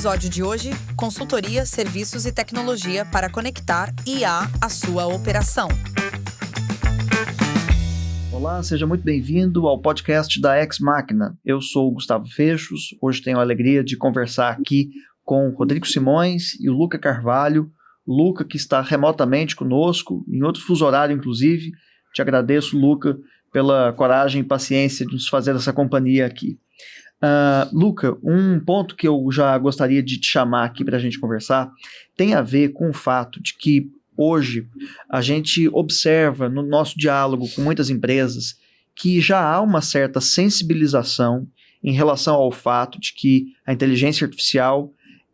episódio de hoje, consultoria, serviços e tecnologia para conectar IA à sua operação. Olá, seja muito bem-vindo ao podcast da Ex Machina. Eu sou o Gustavo Fechos, hoje tenho a alegria de conversar aqui com o Rodrigo Simões e o Luca Carvalho. Luca, que está remotamente conosco, em outro fuso horário, inclusive. Te agradeço, Luca, pela coragem e paciência de nos fazer essa companhia aqui. Luca, um ponto que eu já gostaria de te chamar aqui para a gente conversar tem a ver com o fato de que hoje a gente observa no nosso diálogo com muitas empresas que já há uma certa sensibilização em relação ao fato de que a inteligência artificial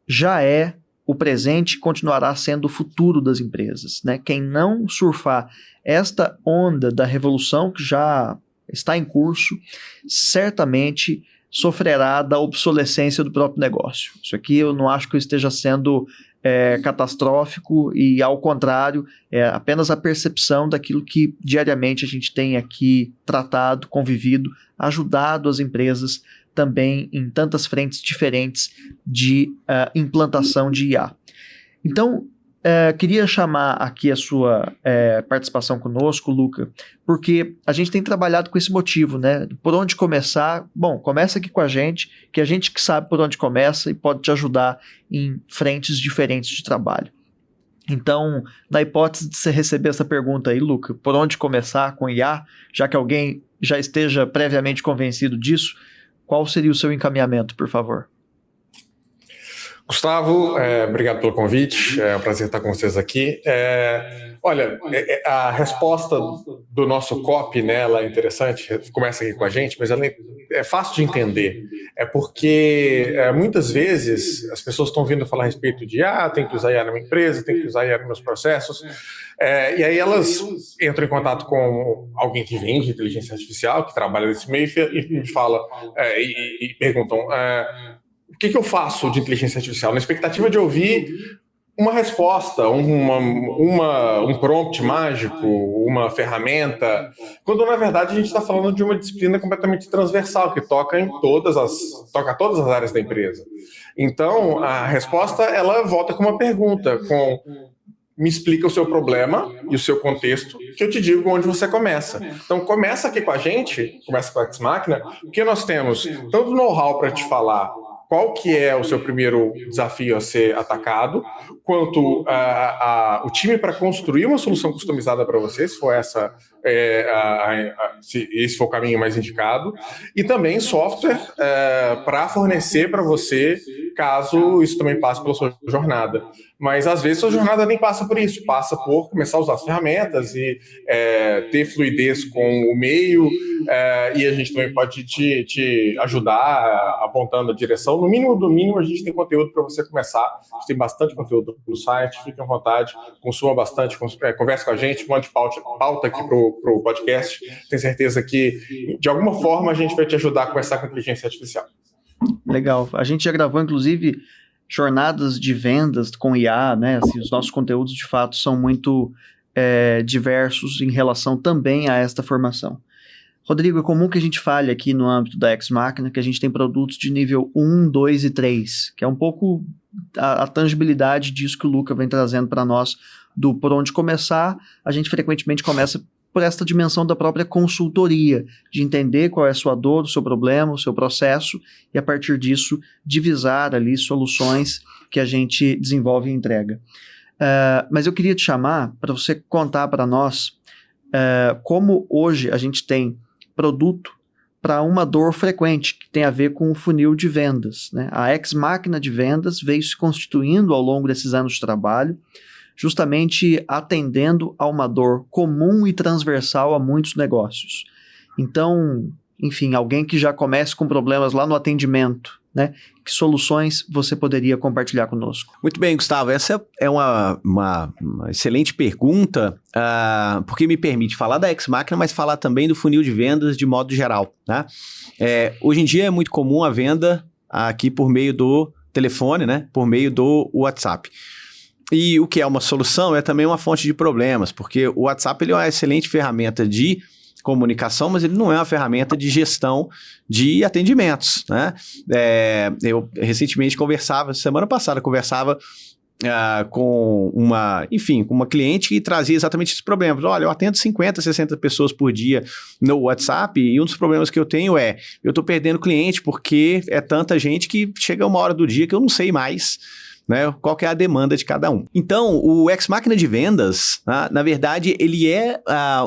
já é o presente e continuará sendo o futuro das empresas, né? Quem não surfar esta onda da revolução que já está em curso, certamente sofrerá da obsolescência do próprio negócio. Isso aqui eu não acho que eu esteja sendo catastrófico e, ao contrário, é apenas a percepção daquilo que diariamente a gente tem aqui tratado, convivido, ajudado as empresas também em tantas frentes diferentes de implantação de IA. Então, queria chamar aqui a sua participação conosco, Luca, porque a gente tem trabalhado com esse motivo, né? Por onde começar? Bom, começa aqui com a gente, que a gente que sabe por onde começa e pode te ajudar em frentes diferentes de trabalho. Então, na hipótese de você receber essa pergunta aí, Luca, por onde começar com IA, já que alguém já esteja previamente convencido disso, qual seria o seu encaminhamento, por favor? Gustavo, obrigado pelo convite, é um prazer estar com vocês aqui. Olha, a resposta do nosso copy, né, ela é interessante, começa aqui com a gente, mas ela é fácil de entender. É porque muitas vezes as pessoas estão vindo falar a respeito de tem que usar IA na minha empresa, tem que usar IA nos meus processos, e aí elas entram em contato com alguém que vende inteligência artificial, que trabalha nesse meio e fala, e perguntam... o que eu faço de inteligência artificial? Na expectativa de ouvir uma resposta, um prompt mágico, uma ferramenta, quando na verdade a gente está falando de uma disciplina completamente transversal, que toca todas as áreas da empresa. Então, a resposta, ela volta com uma pergunta, me explica o seu problema e o seu contexto, que eu te digo onde você começa. Então, começa aqui com a gente, começa com a Ex Machina, porque nós temos tanto know-how para te falar qual que é o seu primeiro desafio a ser atacado, quanto o time para construir uma solução customizada para você, se for se esse for o caminho mais indicado, e também software para fornecer para você, caso isso também passe pela sua jornada. Mas, às vezes, sua jornada nem passa por isso, passa por começar a usar as ferramentas e ter fluidez com o meio, e a gente também pode te ajudar apontando a direção. No mínimo do mínimo, a gente tem conteúdo para você começar. A gente tem bastante conteúdo no site, fique à vontade, consuma bastante, converse com a gente, mande pauta aqui para o podcast. Tenho certeza que, de alguma forma, a gente vai te ajudar a conversar com a inteligência artificial. Legal. A gente já gravou, inclusive, jornadas de vendas com IA, né? Assim, os nossos conteúdos, de fato, são muito diversos em relação também a esta formação. Rodrigo, é comum que a gente fale aqui no âmbito da Ex Machina que a gente tem produtos de nível 1, 2 e 3, que é um pouco a tangibilidade disso que o Luca vem trazendo para nós, do por onde começar. A gente frequentemente começa por esta dimensão da própria consultoria, de entender qual é a sua dor, o seu problema, o seu processo, e a partir disso divisar ali soluções que a gente desenvolve e entrega. Mas eu queria te chamar para você contar para nós como hoje a gente tem produto para uma dor frequente, que tem a ver com o funil de vendas, né? A Ex Machina de vendas veio se constituindo ao longo desses anos de trabalho, justamente atendendo a uma dor comum e transversal a muitos negócios. Então, enfim, alguém que já comece com problemas lá no atendimento, né? Que soluções você poderia compartilhar conosco? Muito bem, Gustavo. Essa é uma excelente pergunta, porque me permite falar da Ex Machina, mas falar também do funil de vendas de modo geral, né? Hoje em dia é muito comum a venda aqui por meio do telefone, né? Por meio do WhatsApp. E o que é uma solução é também uma fonte de problemas, porque o WhatsApp ele é uma excelente ferramenta de comunicação, mas ele não é uma ferramenta de gestão de atendimentos, né? Eu recentemente semana passada, com uma cliente que trazia exatamente esses problemas. Olha, eu atendo 50, 60 pessoas por dia no WhatsApp e um dos problemas que eu tenho eu estou perdendo cliente porque é tanta gente que chega uma hora do dia que eu não sei mais, né, qual que é a demanda de cada um. Então, o Ex-Máquina de Vendas, na verdade, ele é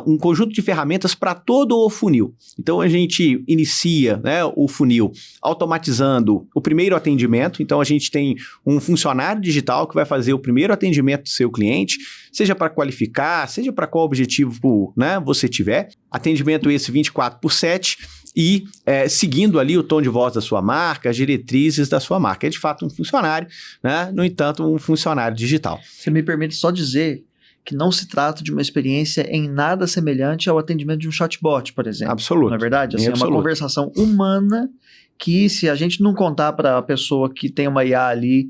um conjunto de ferramentas para todo o funil. Então, a gente inicia, né, o funil automatizando o primeiro atendimento. Então, a gente tem um funcionário digital que vai fazer o primeiro atendimento do seu cliente, seja para qualificar, seja para qual objetivo, né, você tiver. Atendimento esse 24/7 e seguindo ali o tom de voz da sua marca, as diretrizes da sua marca. É de fato um funcionário, né? No entanto, um funcionário digital. Você me permite só dizer que não se trata de uma experiência em nada semelhante ao atendimento de um chatbot, por exemplo. Absoluto. Não é verdade? Assim, é uma conversação humana que, se a gente não contar para a pessoa que tem uma IA ali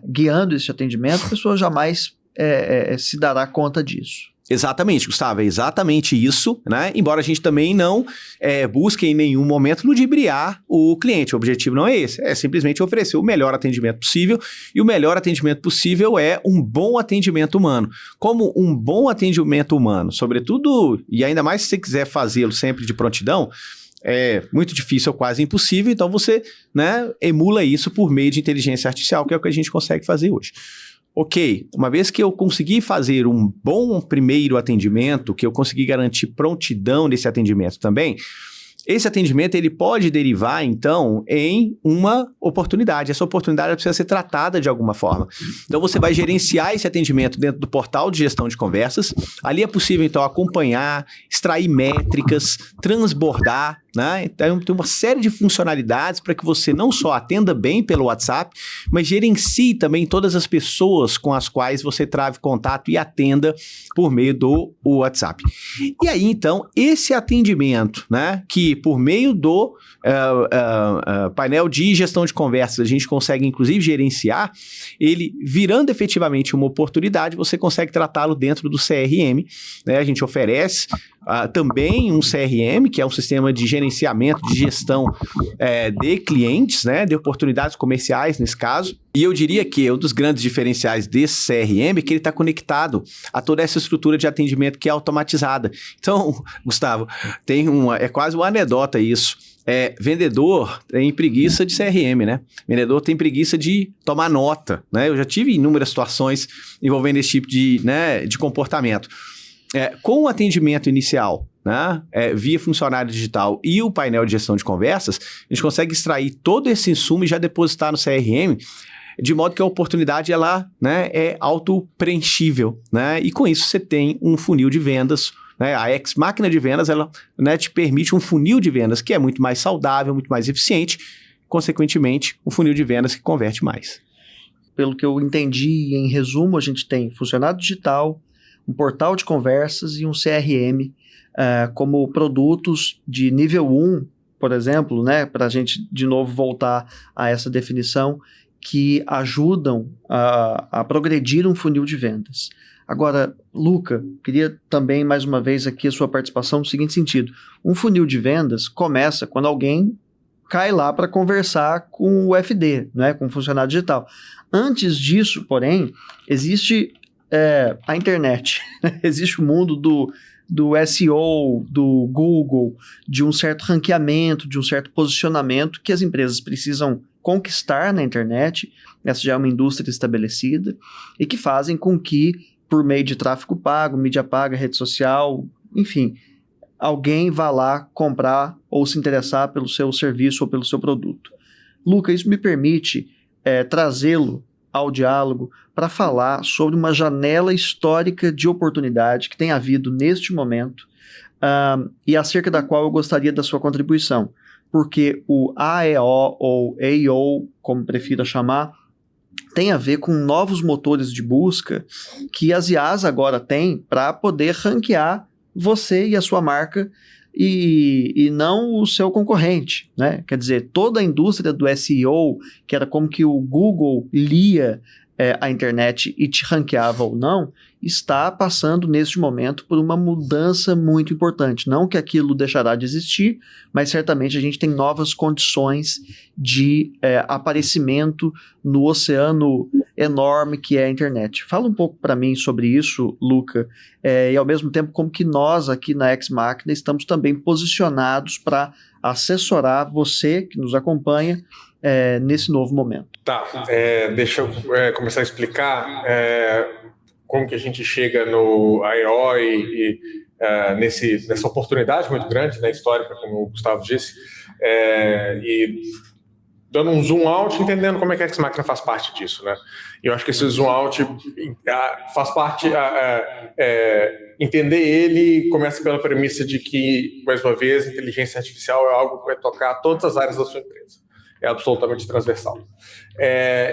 guiando esse atendimento, a pessoa jamais se dará conta disso. Exatamente, Gustavo, é exatamente isso, né? Embora a gente também não busque em nenhum momento ludibriar o cliente. O objetivo não é esse, é simplesmente oferecer o melhor atendimento possível, e o melhor atendimento possível é um bom atendimento humano. Como um bom atendimento humano, sobretudo, e ainda mais se você quiser fazê-lo sempre de prontidão, é muito difícil ou quase impossível, então você, né, emula isso por meio de inteligência artificial, que é o que a gente consegue fazer hoje. Ok, uma vez que eu consegui fazer um bom primeiro atendimento, que eu consegui garantir prontidão nesse atendimento também, esse atendimento ele pode derivar, então, em uma oportunidade. Essa oportunidade precisa ser tratada de alguma forma. Então, você vai gerenciar esse atendimento dentro do portal de gestão de conversas. Ali é possível, então, acompanhar, extrair métricas, transbordar, né? Então, tem uma série de funcionalidades para que você não só atenda bem pelo WhatsApp, mas gerencie também todas as pessoas com as quais você trave contato e atenda por meio do WhatsApp. E aí, então, esse atendimento, né, que por meio do painel de gestão de conversas a gente consegue, inclusive, gerenciar, ele virando efetivamente uma oportunidade, você consegue tratá-lo dentro do CRM, né? A gente oferece também um CRM, que é um sistema de gerenciamento, de gestão de clientes, né, de oportunidades comerciais nesse caso. E eu diria que um dos grandes diferenciais desse CRM é que ele está conectado a toda essa estrutura de atendimento que é automatizada. Então, Gustavo, é quase uma anedota isso. Vendedor tem preguiça de CRM, né? Vendedor tem preguiça de tomar nota, né? Eu já tive inúmeras situações envolvendo esse tipo de comportamento. Com o atendimento inicial, né, via funcionário digital e o painel de gestão de conversas, a gente consegue extrair todo esse insumo e já depositar no CRM, de modo que a oportunidade ela, né, é auto-preenchível, né? E com isso você tem um funil de vendas, né? A Ex-Máquina de Vendas ela, né, te permite um funil de vendas que é muito mais saudável, muito mais eficiente, consequentemente, um funil de vendas que converte mais. Pelo que eu entendi, em resumo, a gente tem funcionário digital, um portal de conversas e um CRM como produtos de nível 1, por exemplo, né, para a gente de novo voltar a essa definição, que ajudam a progredir um funil de vendas. Agora, Luca, queria também mais uma vez aqui a sua participação no seguinte sentido. Um funil de vendas começa quando alguém cai lá para conversar com o FD, né, com o funcionário digital. Antes disso, porém, existe a internet, existe o mundo do SEO, do Google, de um certo ranqueamento, de um certo posicionamento que as empresas precisam conquistar na internet. Essa já é uma indústria estabelecida e que fazem com que, por meio de tráfego pago, mídia paga, rede social, enfim, alguém vá lá comprar ou se interessar pelo seu serviço ou pelo seu produto. Luca, isso me permite trazê-lo ao diálogo para falar sobre uma janela histórica de oportunidade que tem havido neste momento e acerca da qual eu gostaria da sua contribuição, porque o AEO ou AEO, como prefira chamar, tem a ver com novos motores de busca que as IAs agora têm para poder ranquear você e a sua marca e não o seu concorrente, né? Quer dizer, toda a indústria do SEO, que era como que o Google lia a internet e te ranqueava ou não, está passando neste momento por uma mudança muito importante. Não que aquilo deixará de existir, mas certamente a gente tem novas condições de aparecimento no oceano enorme que é a internet. Fala um pouco para mim sobre isso, Luca, e ao mesmo tempo como que nós aqui na Ex Machina estamos também posicionados para assessorar você que nos acompanha nesse novo momento. Tá, deixa eu começar a explicar como que a gente chega no I.O. e nessa oportunidade muito grande, né, histórica, como o Gustavo disse, e dando um zoom out, entendendo como é que a Ex Machina faz parte disso, né? E eu acho que esse zoom out faz parte, entender ele começa pela premissa de que, mais uma vez, inteligência artificial é algo que vai tocar todas as áreas da sua empresa. É absolutamente transversal.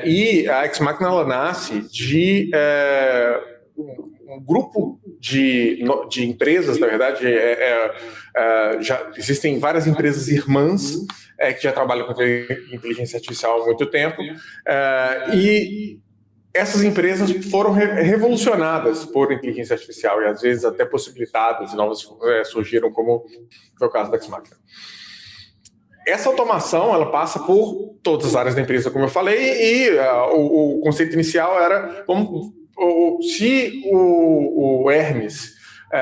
E a Ex Machina, ela nasce de um grupo de empresas, na verdade, já existem várias empresas irmãs que já trabalham com inteligência artificial há muito tempo, e essas empresas foram revolucionadas por inteligência artificial e às vezes até possibilitadas, e novas surgiram, como foi o caso da Ex Machina. Essa automação, ela passa por todas as áreas da empresa, como eu falei, e o conceito inicial era se o Hermes,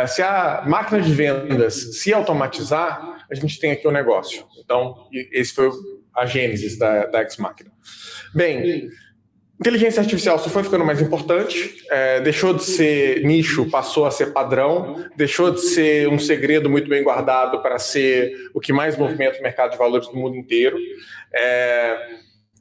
se a máquina de vendas se automatizar, a gente tem aqui um negócio. Então, esse foi a gênese da Ex Machina. Bem, inteligência artificial só foi ficando mais importante, deixou de ser nicho, passou a ser padrão, deixou de ser um segredo muito bem guardado para ser o que mais movimenta o mercado de valores do mundo inteiro,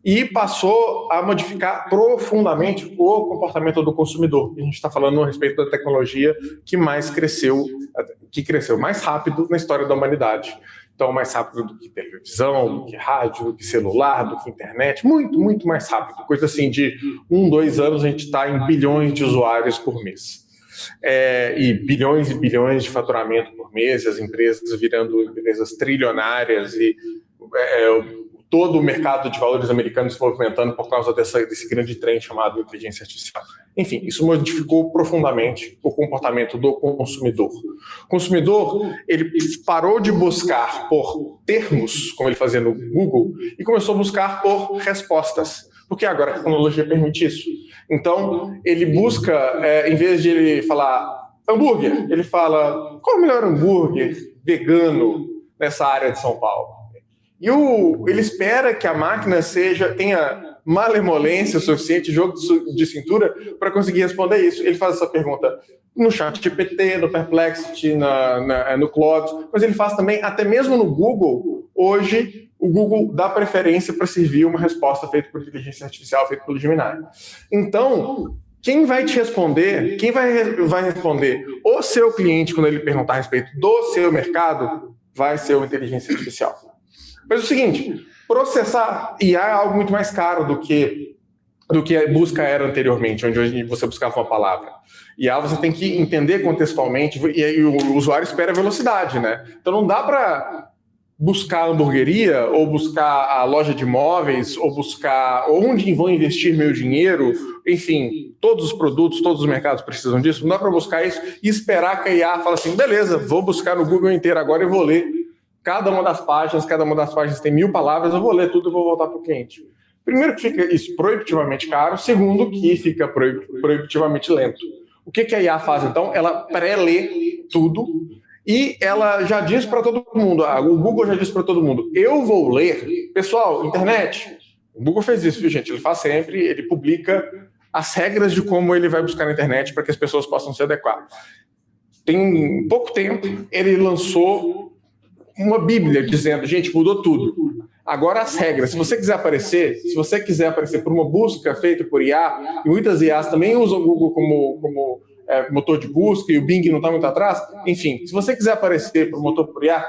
e passou a modificar profundamente o comportamento do consumidor. A gente está falando a respeito da tecnologia que cresceu mais rápido na história da humanidade. Então, mais rápido do que televisão, do que rádio, do que celular, do que internet, muito, muito mais rápido. Coisa assim de 2 anos a gente está em bilhões de usuários por mês. E bilhões de faturamento por mês, as empresas virando empresas trilionárias e todo o mercado de valores americanos se movimentando por causa desse grande trem chamado inteligência artificial. Enfim, isso modificou profundamente o comportamento do consumidor. O consumidor, ele parou de buscar por termos, como ele fazia no Google, e começou a buscar por respostas, porque agora a tecnologia permite isso. Então, ele busca, em vez de ele falar hambúrguer, ele fala qual é o melhor hambúrguer vegano nessa área de São Paulo. E ele espera que a máquina tenha malemolência suficiente, jogo de cintura, para conseguir responder isso. Ele faz essa pergunta no ChatGPT, no Perplexity, no Claude, mas ele faz também, até mesmo no Google. Hoje, o Google dá preferência para servir uma resposta feita por inteligência artificial, feita pelo Gemini. Então, quem vai te responder, quem vai responder o seu cliente quando ele perguntar a respeito do seu mercado, vai ser a inteligência artificial. Mas é o seguinte, processar IA é algo muito mais caro do que a busca era anteriormente, onde hoje você buscava uma palavra. IA você tem que entender contextualmente, e o usuário espera velocidade, né? Então não dá para buscar a hamburgueria, ou buscar a loja de imóveis, ou buscar onde vão investir meu dinheiro, enfim, todos os produtos, todos os mercados precisam disso, não dá para buscar isso e esperar que a IA fale assim, beleza, vou buscar no Google inteiro agora e vou ler cada uma das páginas tem 1000 palavras, eu vou ler tudo e vou voltar para o cliente. Primeiro que fica isso proibitivamente caro, segundo que fica proibitivamente lento. O que a IA faz então? Ela pré-lê tudo e ela já diz para todo mundo, o Google já diz para todo mundo, eu vou ler, pessoal, internet, o Google fez isso, viu gente? Ele faz sempre, ele publica as regras de como ele vai buscar na internet para que as pessoas possam se adequar. Tem pouco tempo, ele lançou uma bíblia dizendo, gente, mudou tudo. Agora as regras, se você quiser aparecer por uma busca feita por IA, e muitas IAs também usam o Google como motor de busca, e o Bing não está muito atrás, enfim, se você quiser aparecer por motor por IA,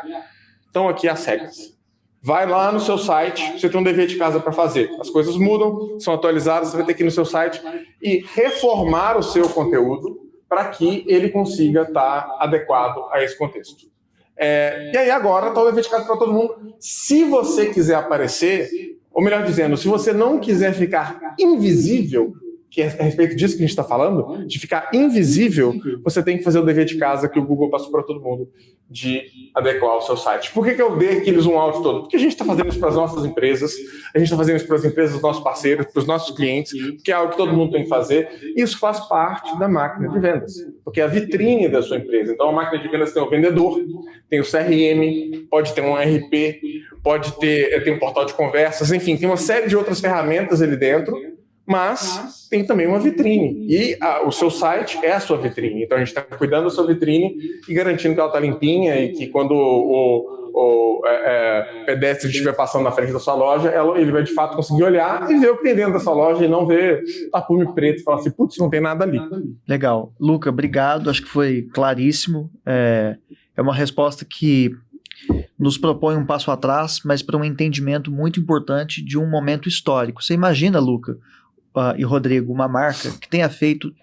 estão aqui as regras. Vai lá no seu site, você tem um dever de casa para fazer. As coisas mudam, são atualizadas, você vai ter que ir no seu site e reformar o seu conteúdo para que ele consiga estar adequado a esse contexto. E aí agora está o dever de casa para todo mundo. Se você quiser aparecer, ou melhor dizendo, se você não quiser ficar invisível, que é a respeito disso que a gente está falando, de ficar invisível, você tem que fazer o dever de casa que o Google passou para todo mundo, de adequar o seu site. Por que eu dei aquele zoom out todo? Porque a gente está fazendo isso para as nossas empresas, a gente está fazendo isso para as empresas dos nossos parceiros, para os nossos clientes, que é algo que todo mundo tem que fazer. Isso faz parte da máquina de vendas, porque é a vitrine da sua empresa. Então, a máquina de vendas tem o vendedor, tem o CRM, pode ter um RP, pode ter um portal de conversas, enfim, tem uma série de outras ferramentas ali dentro, mas tem também uma vitrine. E o seu site é a sua vitrine. Então a gente está cuidando da sua vitrine e garantindo que ela está limpinha e que quando o pedestre estiver passando na frente da sua loja, ele vai de fato conseguir olhar e ver o que tem dentro da sua loja e não ver tapume preto e falar assim, putz, não tem nada ali. Legal. Luca, obrigado. Acho que foi claríssimo. É uma resposta que nos propõe um passo atrás, mas para um entendimento muito importante de um momento histórico. Você imagina, Luca, e Rodrigo, uma marca que tenha feito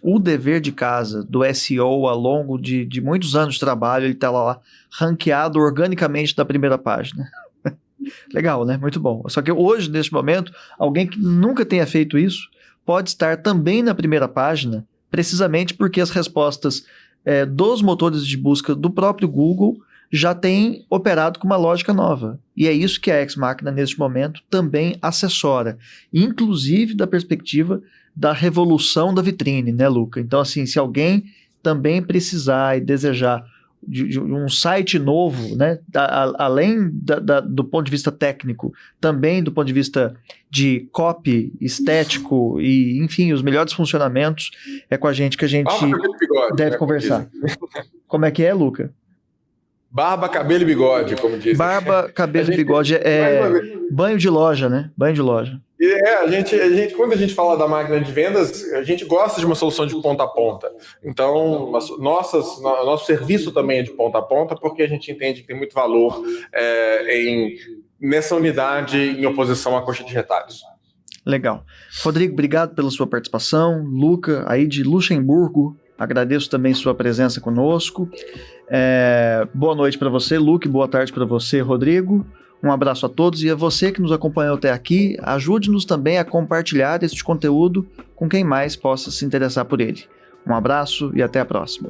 o dever de casa do SEO ao longo de muitos anos de trabalho, ele está lá ranqueado organicamente da primeira página. Legal, né? Muito bom. Só que hoje, neste momento, alguém que nunca tenha feito isso pode estar também na primeira página, precisamente porque as respostas dos motores de busca do próprio Google já tem operado com uma lógica nova. E é isso que a Ex Machina, neste momento, também assessora, inclusive da perspectiva da revolução da vitrine, né, Luca? Então, assim, se alguém também precisar e desejar de um site novo, né, além do ponto de vista técnico, também do ponto de vista de copy, estético e, enfim, os melhores funcionamentos, é com a gente que a gente deve conversar. Como é que é, Luca? Barba, cabelo e bigode, como diz. Barba, cabelo e bigode banho de loja, né? Banho de loja. Quando a gente fala da máquina de vendas, a gente gosta de uma solução de ponta a ponta. Então, nosso serviço também é de ponta a ponta, porque a gente entende que tem muito valor nessa unidade em oposição à coxa de retalhos. Legal. Rodrigo, obrigado pela sua participação. Luca, aí de Luxemburgo, agradeço também sua presença conosco. Boa noite para você, Luca, e boa tarde para você, Rodrigo. Um abraço a todos e a você que nos acompanhou até aqui, ajude-nos também a compartilhar este conteúdo com quem mais possa se interessar por ele. Um abraço e até a próxima.